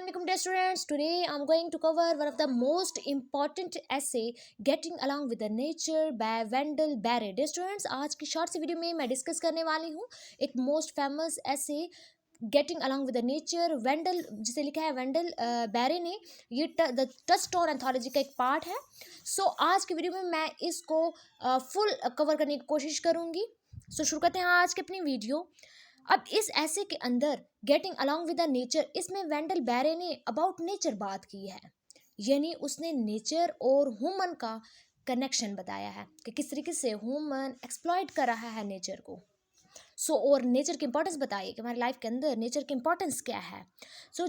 Assalamualaikum dear students. Today I'm going to cover one of the most important essay Getting Along with the Nature by Wendell Berry. Dear students, आज की short see video में मैं discuss करने वाली हूँ एक most famous essay getting along with the nature Wendell जिसे लिखा है वेंडल बैरे ने। ये द टचस्टोन एंथोलॉजी का एक पार्ट है। सो आज की वीडियो में मैं इसको फुल कवर करने की कोशिश करूँगी। सो शुरू करते हैं आज की अपनी वीडियो। अब इस ऐसे के अंदर getting along with the nature, इसमें वेंडल बैरे ने अबाउट नेचर बात की है, यानी उसने नेचर और ह्यूमन का कनेक्शन बताया है कि किस तरीके से ह्यूमन एक्सप्लॉइट कर रहा है नेचर को। और नेचर की इंपॉर्टेंस बताइए कि हमारी लाइफ के अंदर नेचर की इंपॉर्टेंस क्या है।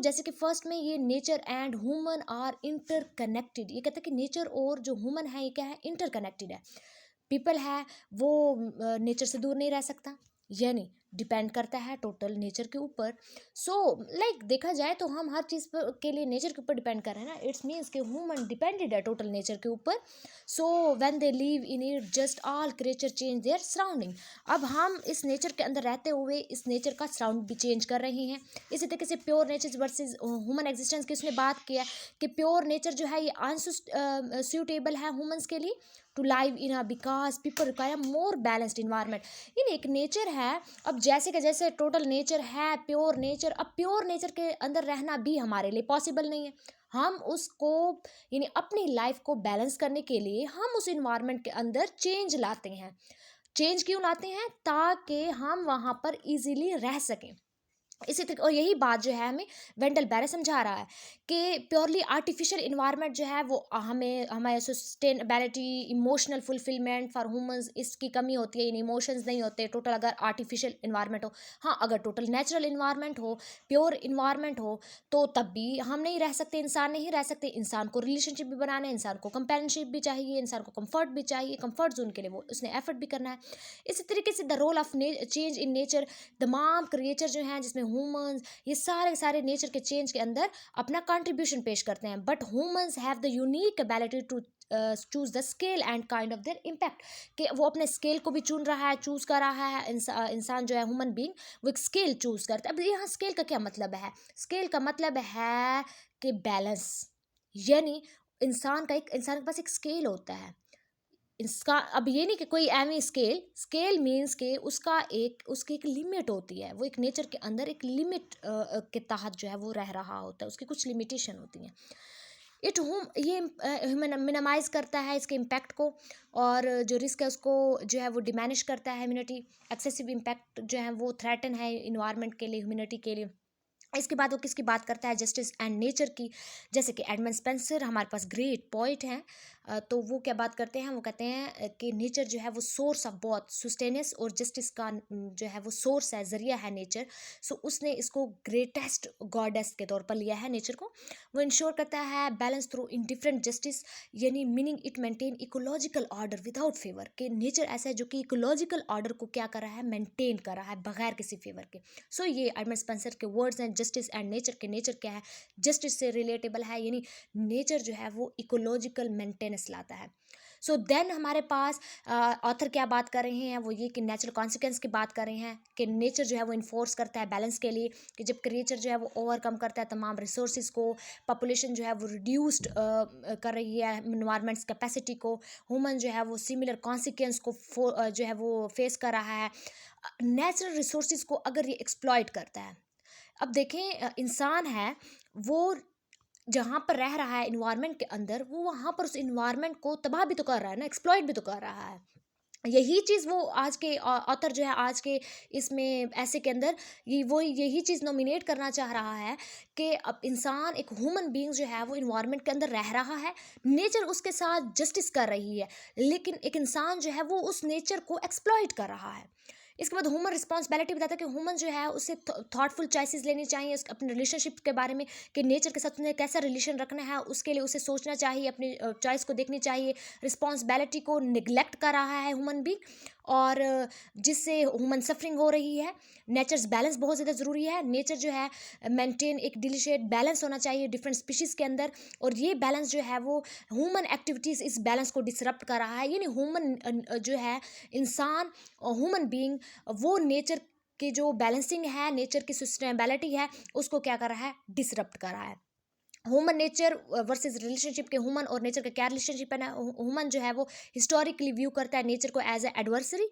जैसे कि फर्स्ट में ये nature and human are interconnected, ये कहता है कि नेचर और जो ह्यूमन है ये क्या है, इंटरकनेक्टेड है। पीपल है वो नेचर से दूर नहीं रह सकता, यानी डिपेंड करता है टोटल नेचर के ऊपर। देखा जाए तो हम हर चीज़ पर के लिए नेचर के ऊपर डिपेंड कर रहे हैं ना। इट्स मीन्स कि ह्यूमन डिपेंडेड है टोटल नेचर के ऊपर। When they live in it just all creature change their surrounding. अब हम इस नेचर के अंदर रहते हुए इस नेचर का सराउंड भी चेंज कर रहे हैं। इसी तरीके से pure nature versus human existence की उसने बात किया कि प्योर नेचर जो है ये अनसूटेबल है ह्यूमंस के लिए to live in a because people require more balanced environment. यानी एक नेचर है, अब जैसे कि जैसे टोटल नेचर है प्योर नेचर, अब प्योर नेचर के अंदर रहना भी हमारे लिए पॉसिबल नहीं है। हम उसको यानी अपनी लाइफ को बैलेंस करने के लिए हम उस इन्वायरमेंट के अंदर चेंज लाते हैं। चेंज क्यों लाते हैं? ताकि हम वहाँ पर इजीली रह सकें। इसी तरीके और यही बात जो है हमें वेंडल बैरे समझा रहा है कि प्योरली आर्टिफिशियल इन्वायरमेंट जो है वो हमें sustainability, emotional fulfilment for humans, इसकी कमी होती है। इन इमोशंस नहीं होते टोटल अगर आर्टिफिशियल इन्वायरमेंट हो। हाँ, अगर टोटल नेचुरल इन्वायरमेंट हो, प्योर इन्वायरमेंट हो, तो तब भी हम नहीं रह सकते, इंसान नहीं रह सकते। इंसान को रिलेशनशिप भी बनाना है, इंसान को कंपेनियनशिप भी चाहिए, इंसान को कंफर्ट भी चाहिए, कंफर्ट जोन के लिए वो उसने एफर्ट भी करना है। इसी तरीके से the role of change in nature, तमाम क्रिएचर जो हैं जिसमें ह्यूमंस, ये सारे नेचर के चेंज के अंदर अपना कंट्रीब्यूशन पेश करते हैं। But humans have the unique ability to choose the scale and kind of their impact, कि वो अपने स्केल को भी चुन रहा है, चूज कर रहा है। इंसान जो है ह्यूमन बीइंग वो एक स्केल चूज करता है। अब यहाँ स्केल का क्या मतलब है? स्केल का मतलब है कि बैलेंस, यानी इंसान के पास एक स्केल होता है। इसका अब ये नहीं कि कोई एमी स्केल मीन्स के उसकी एक लिमिट होती है। वो एक नेचर के अंदर एक लिमिट के तहत जो है वो रह रहा होता है, उसकी कुछ लिमिटेशन होती हैं। ये मिनिमाइज करता है इसके इम्पैक्ट को, और जो रिस्क है उसको जो है वो डिमिनिश करता है। ह्यूमैनिटी एक्सेसिव इम्पैक्ट जो है वो थ्रेटन है इन्वायरमेंट के लिए, ह्यूमैनिटी के लिए। इसके बाद वो किसकी बात करता है? जस्टिस एंड नेचर की। जैसे कि एडमंड स्पेंसर हमारे पास ग्रेट पोइट हैं, तो वो क्या बात करते हैं? वो कहते हैं कि नेचर जो है वो सोर्स ऑफ बहुत सुस्टेनेंस और जस्टिस का जो है वो सोर्स है, जरिया है नेचर। उसने इसको ग्रेटेस्ट गॉडेस के तौर पर लिया है नेचर को। वो इंश्योर करता है बैलेंस थ्रू इंडिफरेंट जस्टिस, यानी meaning it maintain ecological order without favour, कि नेचर ऐसा है जो कि इकोलॉजिकल ऑर्डर को क्या कर रहा है? मेंटेन कर रहा है बगैर किसी फेवर के। ये एडमंड स्पेंसर के वर्ड्स हैं जस्टिस एंड नेचर के। नेचर क्या है? जस्टिस से रिलेटेबल है, यानी नेचर जो है वो इकोलॉजिकल मेंटेनेंस लाता है। देन हमारे पास ऑथर क्या बात कर रहे हैं? वो ये कि नेचुरल कॉन्सिक्वेंस की बात कर रहे हैं कि नेचर जो है वो इन्फोर्स करता है बैलेंस के लिए, कि जब क्रिएचर जो है वो ओवरकम करता है तमाम रिसोर्सेज को, पॉपुलेशन जो है वो रिड्यूस्ड कर रही है इन्वायरमेंट्स कैपेसिटी को, ह्यूमन जो है वो सिमिलर कॉन्सिक्वेंस को जो है वो फेस कर रहा है। नेचुरल रिसोर्सेज को अगर ये एक्सप्लॉइट करता है, अब देखें इंसान है वो जहाँ पर रह रहा है इन्वायरमेंट के अंदर, वो वहाँ पर उस इन्वायरमेंट को तबाह भी तो कर रहा है ना, एक्सप्लॉइट भी तो कर रहा है। यही चीज़ वो आज के ऑथर जो है आज के इसमें ऐसे के अंदर यही चीज़ नॉमिनेट करना चाह रहा है कि अब इंसान एक ह्यूमन बीइंग जो है वो इन्वायरमेंट के अंदर रह रहा है, नेचर उसके साथ जस्टिस कर रही है, लेकिन एक इंसान जो है वो उस नेचर को एक्सप्लॉइट कर रहा है। इसके बाद ह्यूमन रिस्पॉन्सिबिलिटी बताता है कि ह्यूमन जो है उसे थॉटफुल चॉइसेस लेनी चाहिए अपने रिलेशनशिप के बारे में, कि नेचर के साथ उन्हें कैसा रिलेशन रखना है, उसके लिए उसे सोचना चाहिए, अपनी चॉइस को देखनी चाहिए। रिस्पॉन्सिबिलिटी को निगलेक्ट कर रहा है ह्यूमन भी, और जिससे ह्यूमन सफरिंग हो रही है। नेचर्स बैलेंस बहुत ज़्यादा ज़रूरी है। नेचर जो है मेंटेन एक डिलिशिएट बैलेंस होना चाहिए डिफरेंट स्पीशीज़ के अंदर, और ये बैलेंस जो है वो ह्यूमन एक्टिविटीज़ इस बैलेंस को डिसरप्ट कर रहा है, यानी ह्यूमन जो है इंसान ह्यूमन बीइंग वो नेचर की जो बैलेंसिंग है, नेचर की सस्टेनेबिलिटी है, उसको क्या कर रहा है? डिसरप्ट कर रहा है। ह्यूमन नेचर वर्सेस रिलेशनशिप के ह्यूमन और नेचर का क्या रिलेशनशिप है ना। ह्यूमन जो है वो हिस्टोरिकली व्यू करता है नेचर को एज ए एडवर्सरी,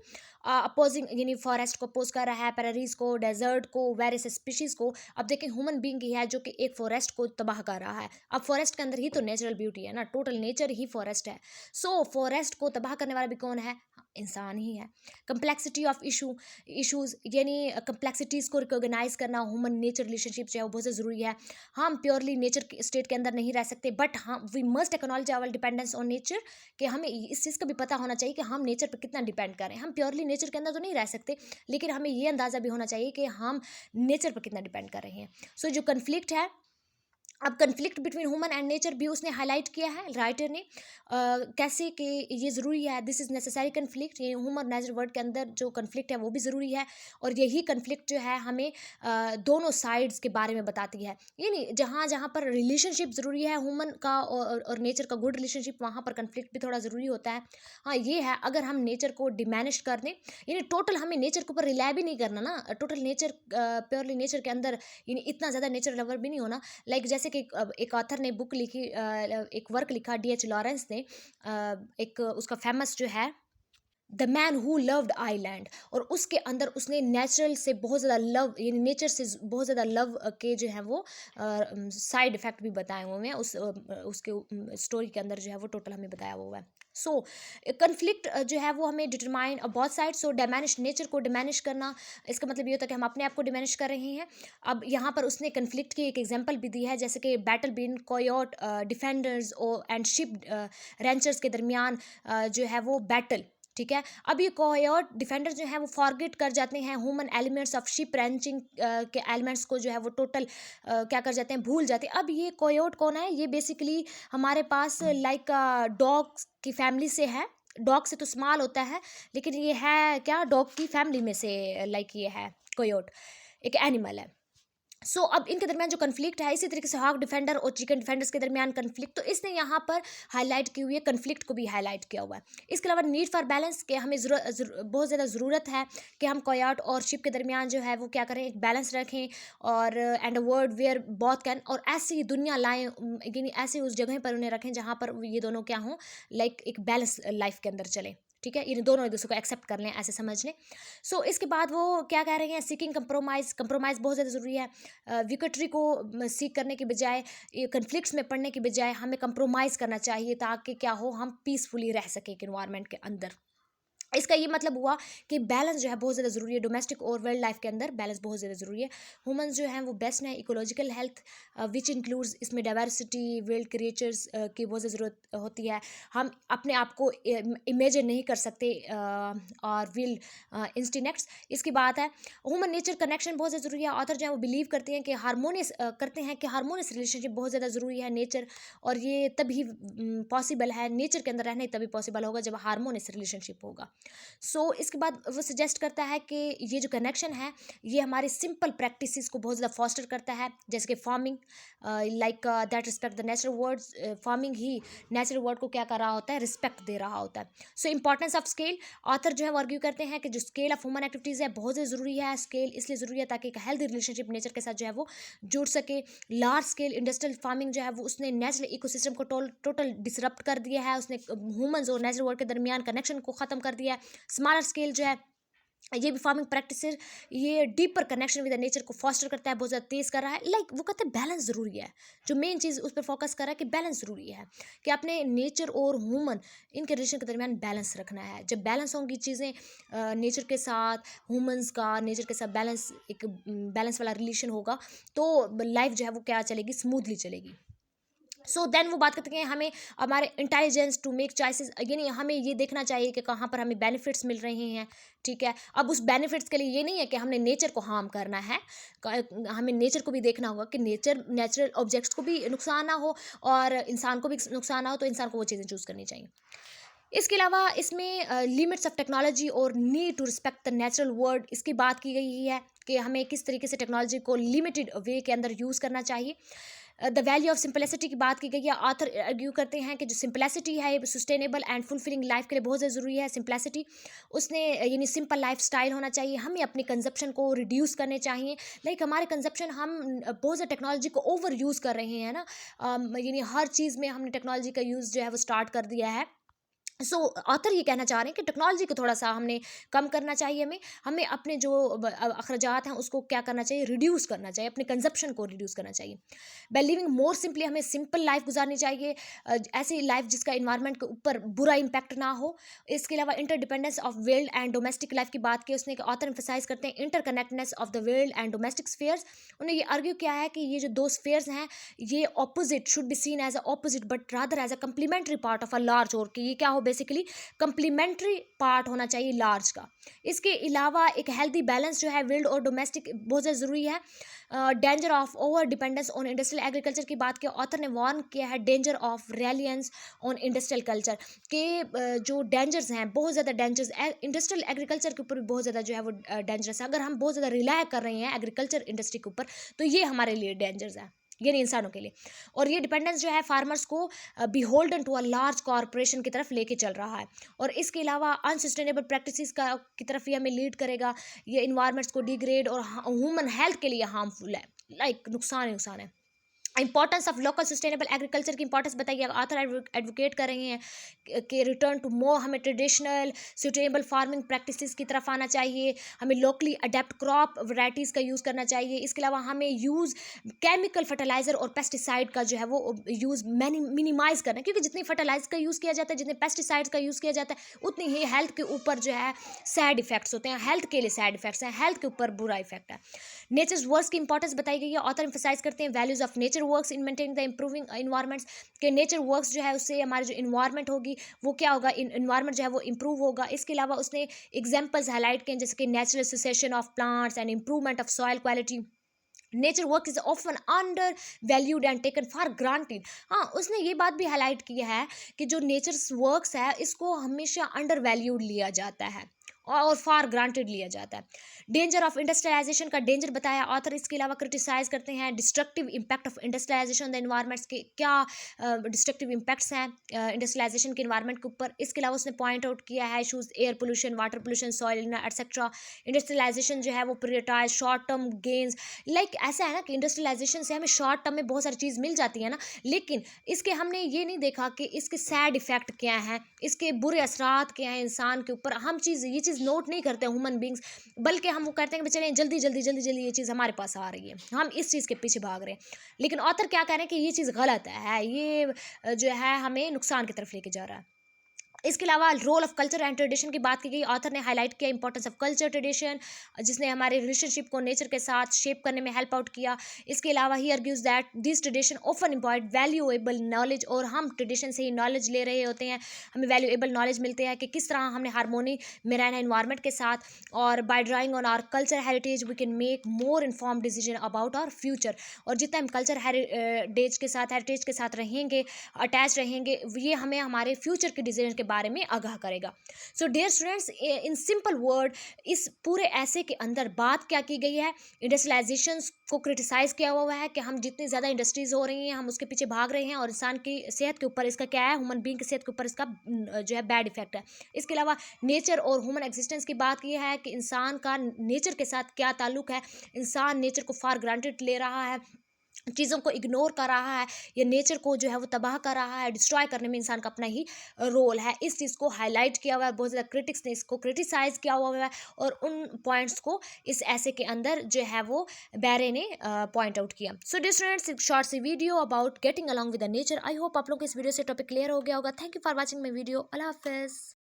अपोजिंग यानी फॉरेस्ट को अपोज कर रहा है, पैरारीज को, डेजर्ट को, वेरियस स्पीशीज को। अब देखें ह्यूमन बीइंग ही है जो कि एक फॉरेस्ट को तबाह कर रहा है। अब फॉरेस्ट के अंदर ही तो नेचुरल ब्यूटी है ना, टोटल नेचर ही फॉरेस्ट है। सो फॉरेस्ट को तबाह करने वाला भी कौन है? इंसान ही है। कंप्लेक्सिटी ऑफ इशूज़ यानी कंप्लेक्सिटीज़ को रिकॉग्नाइज करना ह्यूमन नेचर रिलेशनशिप जो है वो बहुत ज़्यादा ज़रूरी है। हम प्योरली नेचर स्टेट के अंदर नहीं रह सकते, बट हाँ we must acknowledge our dependence on nature, कि हमें इस चीज़ का भी पता होना चाहिए कि हम नेचर पर कितना डिपेंड कर रहे हैं। हम प्योरली नेचर के अंदर तो नहीं रह सकते, लेकिन हमें ये अंदाज़ा भी होना चाहिए कि हम नेचर पर कितना डिपेंड कर रहे हैं। सो जो कन्फ्लिक्ट है, अब conflict between human and nature भी उसने हाईलाइट किया है राइटर ने, कैसे कि ये ज़रूरी है, दिस इज़ नेसेसरी कन्फ्लिक्ट। ये ह्यूमन नेचर वर्ड के अंदर जो कन्फ्लिक्ट है वो भी ज़रूरी है, और यही कन्फ्लिक्ट जो है हमें दोनों साइड्स के बारे में बताती है। ये नहीं, जहाँ जहाँ पर रिलेशनशिप ज़रूरी है ह्यूमन का और नेचर का गुड रिलेशनशिप, वहाँ पर कन्फ्लिक्ट भी थोड़ा ज़रूरी होता है। हाँ ये है, अगर हम नेचर को डिमैनिश कर दें, यानी टोटल हमें नेचर के ऊपर रिलाई भी नहीं करना ना, टोटल नेचर प्योरली नेचर के अंदर यानी इतना ज़्यादा नेचर लवर भी नहीं होना। लाइक जैसे कि एक ऑथर ने बुक लिखी, एक वर्क लिखा D.H. लॉरेंस ने, एक उसका फेमस जो है the man who loved island, और उसके अंदर उसने नेचुरल से बहुत ज़्यादा लव यानी नेचर से बहुत ज़्यादा लव के जो है वो साइड इफ़ेक्ट भी बताए हुए हैं उसके स्टोरी के अंदर जो है वो टोटल हमें बताया हुआ है। सो कन्फ्लिक्ट जो है वो हमें डिटरमाइन बहुत साइड। सो डिमैनिश नेचर को डिमैनिश करना, इसका मतलब ये होता है कि हम अपने आप को डिमैनिश कर रहे हैं। अब यहाँ पर उसने कन्फ्लिक्ट की एक एग्जांपल भी दी है, जैसे कि battle between coyote defenders and sheep ranchers के दरमियान जो है वो बैटल, ठीक है। अब ये कोयोट डिफेंडर जो है वो फॉरगेट कर जाते हैं human elements of ship wrenching के एलिमेंट्स को जो है वो टोटल क्या कर जाते हैं, भूल जाते हैं। अब ये कोयोट कौन है? ये बेसिकली हमारे पास लाइक डॉग्स की फैमिली से है। डॉग से तो स्मॉल होता है, लेकिन ये है क्या, डॉग की फैमिली में से लाइक ये है कोयोट, एक एनिमल है। सो अब इनके दरमियान जो कन्फ्लिक्ट है, इसी तरीके से हॉक डिफेंडर और चिकन डिफेंडर्स के दरमियान कन्फ्लिक्ट, तो इसने यहाँ पर हाईलाइट की हुई है, कन्फ्लिक्ट को भी हाईलाइट किया हुआ है। इसके अलावा नीड फॉर बैलेंस के हमें बहुत ज़्यादा ज़रूरत है कि हम कोयाट और शिप के दरमियान जो है वो क्या करें, एक बैलेंस रखें, और and a word where both can, और ऐसी दुनिया लाएँ, यानी ऐसी उस जगह पर उन्हें रखें जहाँ पर ये दोनों क्या हों, लाइक एक बैलेंस लाइफ के अंदर चलें, ठीक है। ये दोनों एक दूसरे को एक्सेप्ट कर लें, ऐसे समझ लें। सो इसके बाद वो क्या कह रहे हैं, सीकिंग कंप्रोमाइज़, कंप्रोमाइज़ बहुत ज़्यादा ज़रूरी है। विक्ट्री को सीख करने के बजाय, कन्फ्लिक्ट्स में पढ़ने के बजाय हमें कंप्रोमाइज़ करना चाहिए, ताकि क्या हो, हम पीसफुली रह सकें एक एनवायरनमेंट के अंदर। इसका ये मतलब हुआ कि बैलेंस जो है बहुत ज़्यादा ज़रूरी है, डोमेस्टिक और वर्ल्ड लाइफ के अंदर बैलेंस बहुत ज़्यादा ज़रूरी है। ह्यूमंस जो हैं वो बेस्ट हैं, इकोलॉजिकल हेल्थ विच इंक्लूड्स, इसमें डाइवर्सिटी, वाइल्ड क्रिएचर्स की बहुत ज़्यादा ज़रूरत होती है। हम अपने आप को इमेजिन नहीं कर सकते, और विल इंस्टिनेक्ट्स इसकी बात है। ह्यूमन नेचर कनेक्शन बहुत ज़्यादा ज़रूरी है। ऑथर जो है वो बिलीव करते हैं कि हारमोनियस रिलेशनशिप बहुत ज़्यादा ज़रूरी है नेचर, और ये तभी पॉसिबल है, नेचर के अंदर रहना ही तभी पॉसिबल होगा जब हारमोनियस रिलेशनशिप होगा। सो इसके बाद वो सजेस्ट करता है कि ये जो कनेक्शन है ये हमारे सिंपल प्रैक्टिसेस को बहुत ज़्यादा फॉस्टर करता है, जैसे कि farming, like that respect the natural words. Farming he natural word को क्या कर रहा होता है, रिस्पेक्ट दे रहा होता है। सो इंपॉर्टेंस ऑफ स्केल, ऑथर जो है वो आर्ग्यू करते हैं कि जो स्केल ऑफ ह्यूमन एक्टिविटीज़ है बहुत ज़्यादा ज़रूरी है। स्केल इसलिए ज़रूरी है ताकि एक हेल्दी रिलेशनशिप नेचर के साथ जो है वो जुड़ सके। लार्ज स्केल इंडस्ट्रियल फार्मिंग जो है वो उसने नेचुरल इकोसिस्टम को टोटल डिसरप्ट कर दिया है, उसने ह्यूमंस और नेचुरल वर्ल्ड के दरमियान कनेक्शन को ख़त्म कर दिया है। स्मॉलर स्केल जो है ये भी फार्मिंग प्रैक्टिस, ये डीपर कनेक्शन विद नेचर को फॉस्टर करता है, बहुत ज़्यादा तेज़ कर रहा है। लाइक वो कहते हैं बैलेंस ज़रूरी है, जो मेन चीज़ उस पर फोकस कर रहा है कि बैलेंस ज़रूरी है, कि अपने नेचर और ह्यूमन इनके रिलेशन के दरमियान बैलेंस रखना है। जब बैलेंस होंगी चीज़ें, नेचर के साथ ह्यूमंस का नेचर के साथ बैलेंस, एक बैलेंस वाला रिलेशन होगा, तो लाइफ जो है वो क्या चलेगी, स्मूथली चलेगी। सो देन वो बात करते हैं हमें हमारे इंटेलिजेंस टू मेक चॉइसेस, यानी हमें ये देखना चाहिए कि कहाँ पर हमें बेनिफिट्स मिल रहे हैं, ठीक है। अब उस बेनिफिट्स के लिए ये नहीं है कि हमने नेचर को हार्म करना है, हमें नेचर को भी देखना होगा कि नेचुरल ऑब्जेक्ट्स को भी नुकसान ना हो और इंसान को भी नुकसान ना हो, तो इंसान को वो चीज़ें चूज़ करनी चाहिए। इसके अलावा इसमें लिमिट्स ऑफ टेक्नोलॉजी और need to respect the natural world, इसकी बात की गई है कि हमें किस तरीके से टेक्नोलॉजी को लिमिटेड वे के अंदर यूज़ करना चाहिए। द वैल्यू ऑफ सिंपलिसिटी की बात की गई है। ऑथर आर्ग्यू करते हैं कि जो सिंपलिसिटी है ये सस्टेनेबल एंड फुलफिलिंग लाइफ के लिए बहुत ज़्यादा ज़रूरी है। सिंपलिसिटी उसने यानी सिंपल लाइफ स्टाइल होना चाहिए। हमें अपनी कंजप्शन को रिड्यूस करने चाहिए। लाइक हमारे कंजप्शन हम बहुत ज़्यादा टेक्नोलॉजी को ओवर यूज़ कर रहे हैं ना, यानी हर चीज़ में हमने टेक्नोलॉजी का यूज़ जो है वो स्टार्ट कर दिया है। सो ऑथर ये कहना चाह रहे हैं कि टेक्नोलॉजी को थोड़ा सा हमने कम करना चाहिए। हमें हमें अपने जो अखराजात हैं उसको क्या करना चाहिए, रिड्यूस करना चाहिए, अपने कंजप्शन को रिड्यूस करना चाहिए। बाय लिविंग मोर सिंपली हमें सिंपल लाइफ गुजारनी चाहिए, ऐसी लाइफ जिसका इन्वायरमेंट के ऊपर बुरा इम्पैक्ट ना हो। इसके अलावा interdependence of world and domestic life की बात की उसने, ऑथर एम्फेसाइज करते हैं interconnectedness of the world and domestic spheres. उन्हें ये आर्ग्यू किया है कि ये जो दो स्फेयर्स हैं ये opposite should be seen as a opposite but rather as a complementary part of a large, और कि ये क्या हो, बेसिकली कंप्लीमेंट्री पार्ट होना चाहिए लार्ज का। इसके अलावा एक हेल्दी बैलेंस जो है वर्ल्ड और डोमेस्टिक बहुत ज़्यादा ज़रूरी है। Danger of over dependence on industrial agriculture की बात की ऑथर ने वार्न किया है danger of reliance on industrial culture के जो डेंजर्स हैं, बहुत ज़्यादा डेंजर्स इंडस्ट्रियल एग्रीकल्चर के ऊपर भी बहुत ज़्यादा जो है वो डेंजरस है। अगर हम बहुत ज़्यादा रिलाय कर रहे हैं एग्रीकल्चर इंडस्ट्री के ऊपर तो ये हमारे लिए डेंजर्स है, यानी इंसानों के लिए। और ये डिपेंडेंस जो है फार्मर्स को beholden to a large corporation की तरफ लेके चल रहा है। और इसके अलावा अनसस्टेनेबल प्रैक्टिसेस का की तरफ ये हमें लीड करेगा। ये इन्वायरमेंट्स को डिग्रेड और ह्यूमन हेल्थ के लिए हार्मफुल है, लाइक नुकसान ही नुकसान है। Importance of local sustainable agriculture की इंपॉर्टेंस बताइए। ऑथर एडवोकेट कर रहे हैं कि रिटर्न टू मोर, हमें ट्रेडिशनल सुटेनेबल फार्मिंग प्रैक्टिसेस की तरफ आना चाहिए। हमें लोकली अडेप्ट क्रॉप वैराइटीज़ का यूज़ करना चाहिए। इसके अलावा हमें यूज़ केमिकल फर्टिलाइज़र और पेस्टिसाइड का जो है वो यूज़ मिनिमाइज़ करना है, क्योंकि जितनी फर्टिलाइज़र का यूज़ किया जाता है, जितने पेस्टिसाइड्स का यूज़ किया जाता है, उतनी ही हेल्थ के ऊपर जो है सैड इफेक्ट्स होते हैं। हेल्थ के लिए सैड इफेक्ट्स हैं, हेल्थ के ऊपर बुरा इफेक्ट है। नेचर्स वर्क्स की इंपॉर्टेंस बताई गई है। ऑथर एम्फसाइज करते हैं values of nature works in maintaining the improving environments, के नेचर वर्क्स जो है उससे हमारी जो इन्वायरमेंट होगी वो क्या होगा, इन्वायरमेंट जो है वो इंप्रूव होगा। इसके अलावा उसने एग्जांपल्स हाईलाइट किए जैसे कि natural succession of plants and improvement of soil quality. Nature work is often under valued and taken for granted. हाँ, उसने ये बात भी हाईलाइट की है कि जो नेचर वर्क्स है इसको हमेशा अंडर वैल्यूड लिया जाता है और फॉर ग्रांटेड लिया जाता है। डेंजर ऑफ इंडस्ट्रियलाइजेशन का डेंजर बताया ऑथर। इसके अलावा क्रिटिसाइज करते हैं destructive impact of industrialisation the environments के, क्या डिस्ट्रक्टिव इम्पैक्ट्स हैं इंडस्ट्रियलाइजेशन के इन्वायरमेंट के ऊपर। इसके अलावा उसने पॉइंट आउट किया है issues air pollution, water pollution, soil etcetera. Industrialisation जो है वो prioritise short term gains, like ऐसा है ना कि इंडस्ट्रियलाइजेशन से हमें शॉर्ट टर्म में बहुत सारी चीज़ मिल जाती है ना, लेकिन इसके हमने ये नहीं देखा कि इसके सैड इफेक्ट क्या हैं, इसके बुरे असरात क्या हैं इंसान के ऊपर। हम ये चीज़ नोट नहीं करते ह्यूमन बींग्स, बल्कि हम वो करते हैं कि चलें जल्दी जल्दी जल्दी जल्दी ये चीज़ हमारे पास आ रही है, हम इस चीज़ के पीछे भाग रहे हैं। लेकिन ऑथर क्या कह रहे हैं कि ये चीज़ गलत है, ये जो है हमें नुकसान की तरफ लेके जा रहा है। इसके अलावा role of culture and tradition की बात की गई। ऑथर ने हाईलाइट किया इंपॉर्टेंस ऑफ कल्चर ट्रेडिशन, जिसने हमारे रिलेशनशिप को नेचर के साथ शेप करने में हेल्प आउट किया। इसके अलावा he argues that this tradition often import valuable knowledge, और हम ट्रेडिशन से ही नॉलेज ले रहे होते हैं, हमें वैल्यूएबल नॉलेज मिलते हैं कि किस तरह हमने हारमोनी में रहना है इन्वायरमेंट के साथ। और by drawing on our culture heritage we can make more inform decision about our future. और जितना हम कल्चर हेरिटेज के साथ रहेंगे, अटैच रहेंगे, ये हमें हमारे फ्यूचर के डिसीजन के बारे में आगाह करेगा। So dear students, in simple word इस पूरे ऐसे के अंदर बात क्या की गई है, इंडस्ट्रियलाइजेशन को क्रिटिसाइज किया हुआ है कि हम जितनी ज़्यादा इंडस्ट्रीज हो रही हैं हम उसके पीछे भाग रहे हैं, और इंसान की सेहत के ऊपर इसका क्या है, ह्यूमन बींग की सेहत के ऊपर इसका जो है बैड इफेक्ट है। इसके अलावा नेचर और ह्यूमन एग्जिस्टेंस की बात की है कि इंसान का नेचर के साथ क्या ताल्लुक है, इंसान नेचर को फॉर ग्रांटेड ले रहा है, चीज़ों को इग्नोर कर रहा है, या नेचर को जो है वो तबाह कर रहा है, डिस्ट्रॉय करने में इंसान का अपना ही रोल है। इस चीज़ को हाईलाइट किया हुआ है, बहुत ज़्यादा क्रिटिक्स ने इसको क्रिटिसाइज़ किया हुआ है, और उन पॉइंट्स को इस ऐसे के अंदर जो है वो बैरे ने पॉइंट आउट किया। So dear students, short see video about getting along with the nature. I hope आप लोग को इस वीडियो से टॉपिक क्लियर हो गया होगा। Thank you for watching my video. अल्लाह हाफिज़।